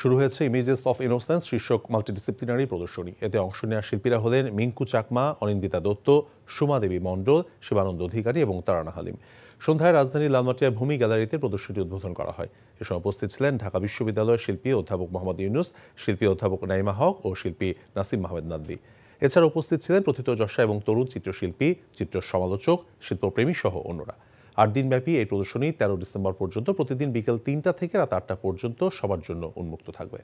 শুরু হয়েছে images of innocence শীর্ষক মাল্টিডিসিপ্লিনারি প্রদর্শনী। এতে অংশ নেওয়া শিল্পীরা হলেন মিঙ্কু চাকমা, অনিন্দিতা দত্ত, সুমা দেবী মণ্ডল, শিবানন্দ অধিকারী এবং তারানা হালিম। সন্ধ্যায় রাজধানীর লালমাটিয়া ভূমি গ্যালারিতে প্রদর্শনী উদ্বোধন করা হয়। এ সময় উপস্থিত ছিলেন ঢাকা বিশ্ববিদ্যালয়ের শিল্পী অধ্যাপক মোহাম্মদ ইউনুস, শিল্পী অধ্যাপক নাইমা হক ও শিল্পী নাসিম মাহমুদ নাদভী। এছাড়া উপস্থিত ছিলেন প্রথিতযশা এবং তরুণ চিত্রশিল্পী, চিত্র সমালোচক, শিল্পপ্রেমী সহ অন্যরা। 8 দিনব্যাপী এই প্রদর্শনী 13 ডিসেম্বর পর্যন্ত প্রতিদিন বিকেল 3টা থেকে রাত 8টা পর্যন্ত সবার জন্য উন্মুক্ত থাকবে।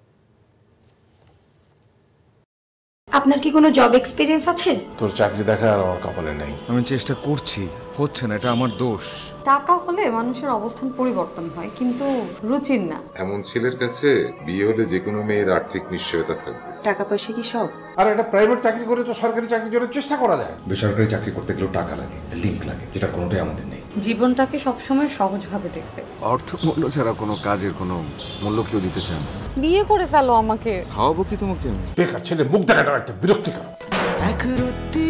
আপনার কি কোনো জব এক্সপেরিয়েন্স আছে? তোর চাকরি দেখা আর আমার কপালে নেই। আমি চেষ্টা করছি, হচ্ছে না, এটা আমার দোষ। টাকা হলে মানুষের অবস্থান পরিবর্তন হয়, কিন্তু রুচির না। এমন ছেলের কাছে বিয়ে হলে যে কোনো মেয়ের আর্থিক নিশ্চয়তা থাকবে। টাকা পয়সা কি সব? আর একটা প্রাইভেট চাকরি করে তো সরকারি চাকরির জন্য চেষ্টা করা যায়। বেসরকারি চাকরি করতে গেলেও টাকা লাগে, লিঙ্ক লাগে, যেটা কোনোটাই আমাদের নেই। জীবনটাকে সবসময় সহজভাবে দেখবে। অর্থ মূল্য ছাড়া কোনো কাজের কোনো মূল্য কেউ দিতে চায় না। বিয়ে করে ফেলো আমাকে। খাওয়াবো কি তোমাকে? বেকার ছেলে মুখ দেখাটা একটা বিরক্তিকর। এক রত্তি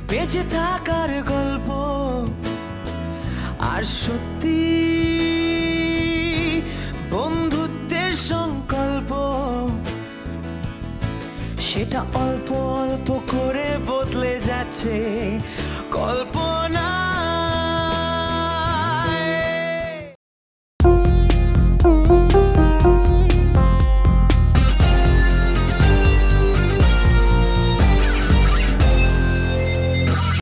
বেঁচে থাকার গল্প, আর সত্যি বন্ধুত্বের সংকল্প, সেটা অল্প অল্প করে বদলে যাচ্ছে কল্পনা